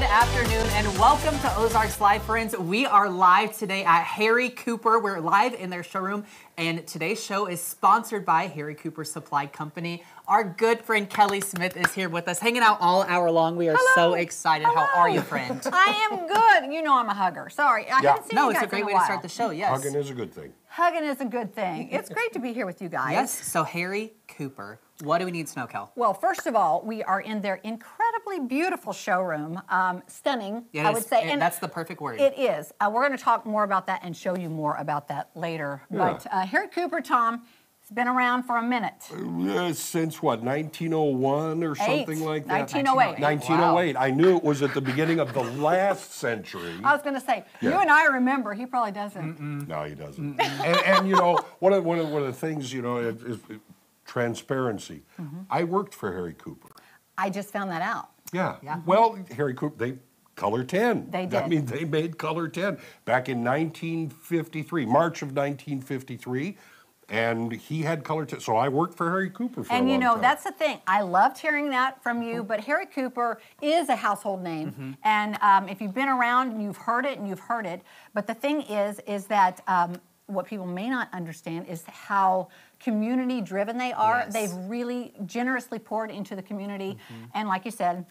afternoon and welcome to Ozarks Live, friends. We are live today at Harry Cooper. We're live in their showroom, and today's show is sponsored by Harry Cooper Supply Company. Our good friend Kelly Smith is here with us, hanging out all hour long. We are so excited. Hello. How are you, friend? I am good. You know I'm a hugger. Sorry, I haven't seen you guys it's a great way to start the show. Yes, Hugging is a good thing. Hugging is a good thing. It's great to be here with you guys. Yes. So Harry Cooper, what do we need to know, Kel? Well, first of all, we are in their incredibly beautiful showroom. Stunning, I would say. And that's the perfect word. It is. We're going to talk more about that and show you more about that later. Yeah. But Harry Cooper, Tom, has been around for a minute. Since what, 1901 or something like that? 1908. 1908. Wow. I knew it was at the beginning of the last century. I was going to say, you and I remember. He probably doesn't. No, he doesn't. And you know, one of the things, you know, is transparency. I worked for Harry Cooper. I just found that out. Yeah. Well, Harry Cooper, they Color 10. They did. I mean, they made Color 10 back in 1953, March of 1953. And he had Color 10. So I worked for Harry Cooper for a long time. And you know, that's the thing. I loved hearing that from you, but Harry Cooper is a household name. And if you've been around, you've heard it and you've heard it. But the thing is that what people may not understand is how community-driven they are. Yes. They've really generously poured into the community. And like you said,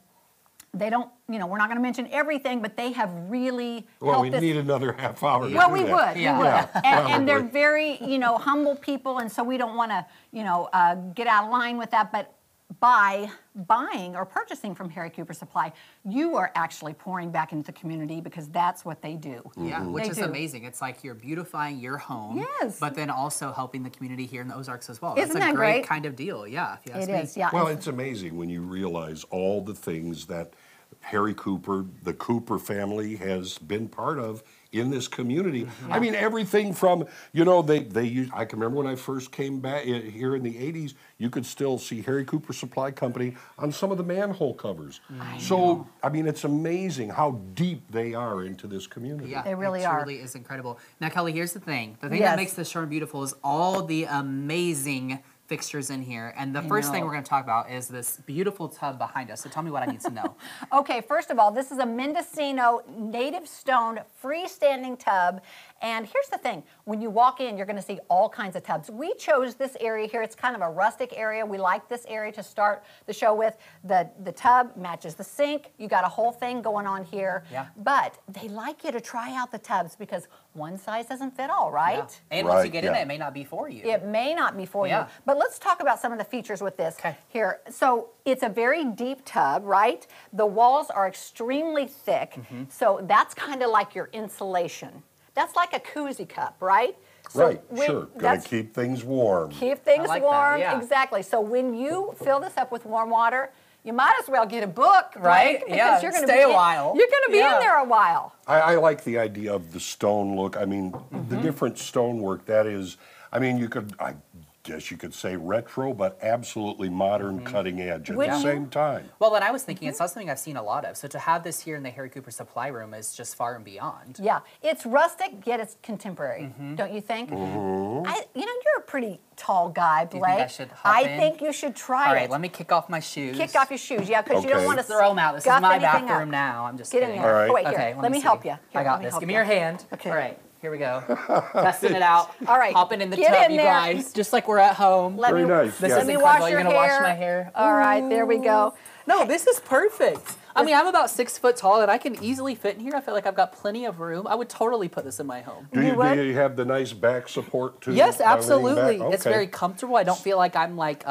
they don't, you know, we're not going to mention everything, but they have really Well, helped we us. need another half hour. Well, to we do would, that. we Yeah. would. Yeah, And they're probably. very, you know, humble people, and so we don't want to, you know, get out of line with that. But by buying or purchasing from Harry Cooper Supply, you are actually pouring back into the community because that's what they do. Yeah, which They is do. amazing. It's like you're beautifying your home, Yes. but then also helping the community here in the Ozarks as well. Isn't That's a that great great? kind of deal. Yeah, if you ask It me. is, yeah. Well, And- it's amazing when you realize all the things that Harry Cooper, the Cooper family, has been part of in this community. I mean, everything from, you know, they use, I can remember when I first came back here in the 80s, you could still see Harry Cooper Supply Company on some of the manhole covers. So, I mean, it's amazing how deep they are into this community. Yeah, They really it are. truly is incredible. Now, Kelly, here's the thing. The thing Yes. that makes this showroom beautiful is all the amazing fixtures in here. And the first thing know. we're going to talk about is this beautiful tub behind us. So tell me what I need to know. Okay, first of all, this is a Mendocino native stone freestanding tub. And here's the thing, when you walk in, you're gonna see all kinds of tubs. We chose this area here. It's kind of a rustic area. We like this area to start the show with. The tub matches the sink. You got a whole thing going on here. Yeah. But they like you to try out the tubs because one size doesn't fit all, right? Yeah. And once you Right, get in yeah. it, it may not be for you. It may not be for Yeah. you. But let's talk about some of the features with this 'Kay. here. So it's a very deep tub, right? The walls are extremely thick. So that's kind of like your insulation. That's like a koozie cup, right? So Right, sure. Gonna that's- keep things warm. Keep things like that, warm, yeah. exactly. So when you fill this up with warm water, you might as well get a book, Right? Because Yeah, you're gonna stay be a while. You're going to be Yeah. in there a while. I like the idea of the stone look. I mean, the different stonework that is, I mean, I guess you could say retro, but absolutely modern, cutting edge at the Wouldn't you? same time. Well, and I was thinking, it's not something I've seen a lot of. So to have this here in the Harry Cooper Supply Room is just far and beyond. Yeah, it's rustic, yet it's contemporary, don't you think? You know, you're a pretty tall guy, Blake. you think I should hop in? think you should try All it. right, let me kick off my shoes. Kick off your shoes, yeah, because you don't Okay. want to Throw them out. This is scuff my anything bathroom up. now. I'm just Get in kidding. there. All right. Oh, wait, here. Okay, let me see. help you. Here, I got let me this. help Give me you. your hand. Okay. All right, here we go. Testing it out. All right. Hopping in the Get tub, in you there. guys. Just like we're at home. Let Very me, nice, This yeah. is Let me incredible. wash You're your gonna hair. wash my hair. All right, there we go. No, this is perfect. I mean, I'm about 6 foot tall, and I can easily fit in here. I feel like I've got plenty of room. I would totally put this in my home. Do would? you have the nice back support too? Yes, by leaning absolutely. back? It's Okay. very comfortable. I don't feel like I'm like,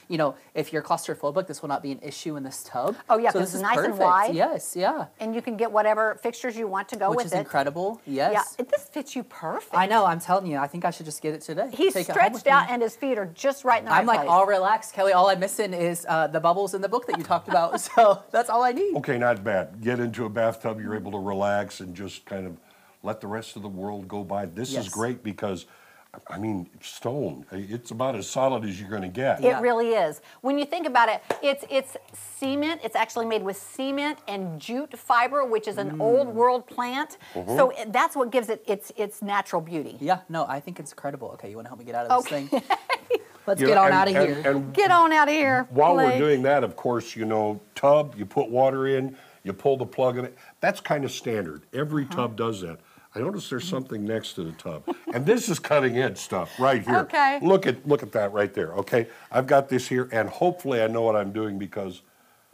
you know, if you're claustrophobic, this will not be an issue in this tub. Oh, yeah, so 'cause this it's is nice and perfect. wide. Yes, yeah. And you can get whatever fixtures you want to go Which with is it. incredible. Yes. Yeah, this fits you perfect. I know. I'm telling you. I think I should just get it today. He's Take it home with stretched me. out and his feet are just right in the I'm right like place. all relaxed, Kelly. All I'm missing is the bubbles in the book that you talked about. So that's all I need. Okay, not bad. Get into a bathtub, you're able to relax and just kind of let the rest of the world go by. This Yes. is great because, I mean, stone, it's about as solid as you're going to get. It really is. When you think about it, it's cement. It's actually made with cement and jute fiber, which is an old world plant. So that's what gives it its natural beauty. Yeah. No, I think it's incredible. Okay, you want to help me get out of this Okay. thing? Let's You get know, on and- out of and- here. And Get on out of here. while we're Blake. doing that, of course, you know, tub, you put water in, you pull the plug in it. That's kind of standard. Every tub does that. I notice there's something next to the tub. And this is cutting edge stuff right here. Okay. Look at that right there, okay? I've got this here, and hopefully I know what I'm doing because...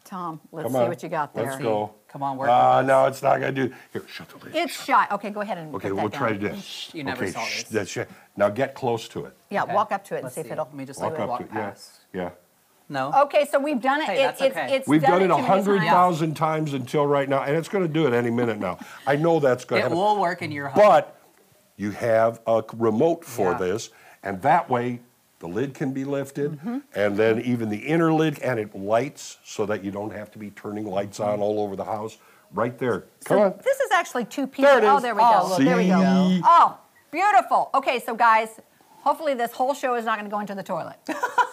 Tom, let's see what you got there. Let's go. Come on, work with us. No, it's not going to do... Here, shut the lid. It's shy. Okay, go ahead and Okay, put that we'll down. try this. You never saw this. That's it. Now get close to it. Yeah, Okay. walk up to it and Let's see if it'll... Let me just Walk like up to walk it. Yeah, past. yeah. No? Okay, so we've done it. Hey, that's okay. It's We've done it too many times. 100,000 times until right now, and it's going to do it any minute now. I know that's going to It happen. will work in your home. But you have a remote for Yeah. this, and that way the lid can be lifted, and then even the inner lid, and it lights so that you don't have to be turning lights on all over the house. Right there. Come So on. this is actually two pieces. There it Oh, is. there we go. Oh, look, There we go. see? Oh, beautiful. Okay, so guys, hopefully this whole show is not going to go into the toilet.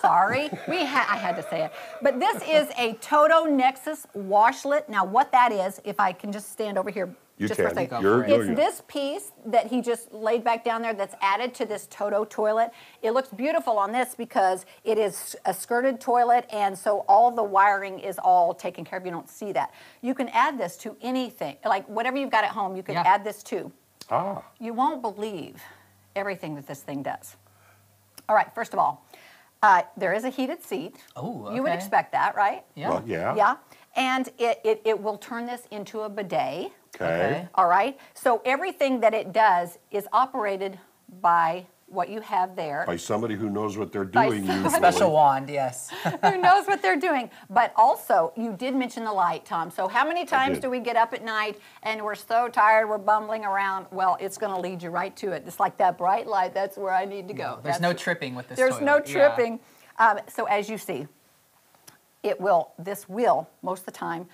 Sorry. I had to say it. But this is a Toto Nexus washlet. Now, what that is, if I can just stand over here You just for a can. second. You're- It's you're- this piece that he just laid back down there that's added to this Toto toilet. It looks beautiful on this because it is a skirted toilet, and so all the wiring is all taken care of. You don't see that. You can add this to anything. Like whatever you've got at home, you can Yeah. add this to. Ah. You won't believe everything that this thing does. All right, first of all, there is a heated seat. Oh, You would okay. expect that, right? Yeah. Well, yeah. Yeah. And it will turn this into a bidet. Okay. All right. So everything that it does is operated by what you have there. By somebody who knows what they're By doing. somebody- usually. Special wand, yes. Who knows what they're doing? But also, you did mention the light, Tom. So how many times did. do we get up at night and we're so tired, we're bumbling around? Well, it's going to lead you right to it. It's like that bright light. That's where I need to go. There's no tripping with this There's no toilet. Yeah. tripping. So as you see, this will, most of the time,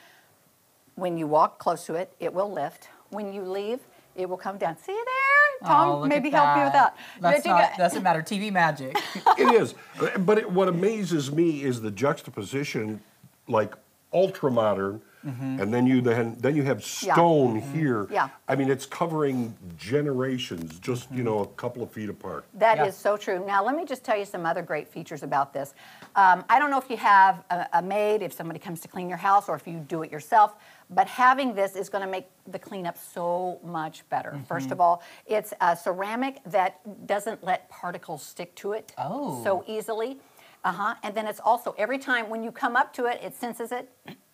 when you walk close to it, it will lift. When you leave, it will come down. See there? Tom, Oh, look maybe at help you with that. That's Did you not, get- doesn't matter. TV magic. It is. But what amazes me is the juxtaposition, like ultra modern, and then you have stone here. Yeah. I mean, it's covering generations, just a couple of feet apart. That is Yeah. so true. Now, let me just tell you some other great features about this. I don't know if you have a maid, if somebody comes to clean your house, or if you do it yourself, but having this is going to make the cleanup so much better. First of all, it's a ceramic that doesn't let particles stick to it so easily. And then it's also, every time when you come up to it, it senses it.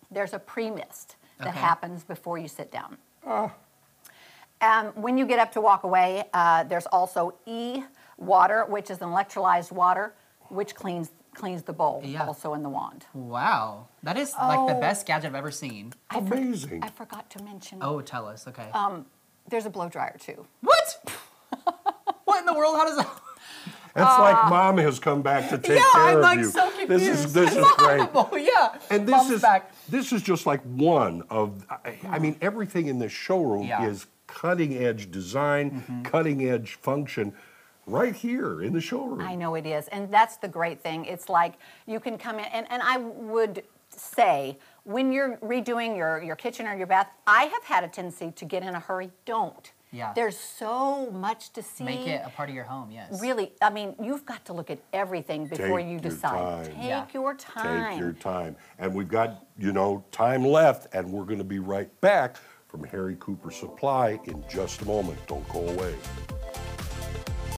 There's a pre-mist that happens before you sit down. When you get up to walk away, there's also e-water, which is an electrolyzed water, which cleans the bowl, also in the wand. Wow. That is like the Oh. best gadget I've ever seen. Amazing. I forgot to mention, Oh, tell us. Okay. there's a blow dryer too. What? What in the world? How does that? It's like mom has come back to take care I'm of like you. so confused. This is great. Oh, yeah. And Mom's back. this is just like one of, I mean, everything in this showroom Yeah. is cutting edge design, cutting edge function, right here in the showroom. I know it is, and that's the great thing. It's like you can come in, and I would say, when you're redoing your kitchen or your bath, I have had a tendency to get in a hurry. Don't. Yeah. There's so much to see. Make it a part of your home, yes. Really, I mean, you've got to look at everything before Take you your decide. time. Take Yeah. your time. Take your time. And we've got, time left, and we're going to be right back from Harry Cooper Supply in just a moment. Don't go away.